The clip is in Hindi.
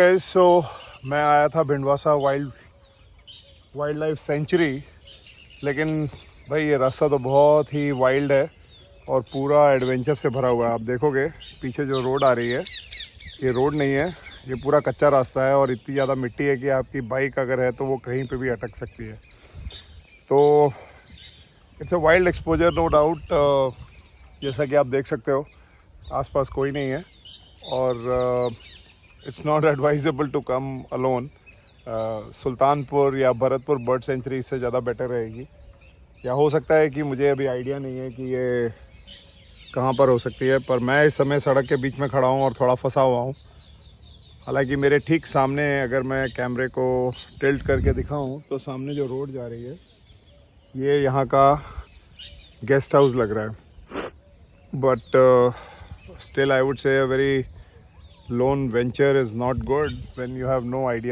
सो मैं आया था भिंडवासा वाइल्ड लाइफ सेंचुरी, लेकिन भाई ये रास्ता तो बहुत ही वाइल्ड है और पूरा एडवेंचर से भरा हुआ है। आप देखोगे पीछे जो रोड आ रही है, ये रोड नहीं है, ये पूरा कच्चा रास्ता है और इतनी ज़्यादा मिट्टी है कि आपकी बाइक अगर है तो वो कहीं पे भी अटक सकती है। तो it's a wild exposure no doubt. जैसा कि आप देख सकते हो आसपास कोई नहीं है और it's not advisable to come alone. Sultanpur या भरतपुर बर्ड सेंचुरी इससे ज़्यादा बेटर रहेगी, या हो सकता है कि मुझे अभी आइडिया नहीं है कि ये कहाँ पर हो सकती है, पर मैं इस समय सड़क के बीच में खड़ा हूँ और थोड़ा फंसा हुआ हूँ। हालांकि मेरे ठीक सामने अगर मैं कैमरे को टिल्ट करके दिखाऊँ तो सामने जो रोड जा रही है ये यहाँ का गेस्ट हाउस लग रहा है, but still I would say a very lone venture is not good when you have no idea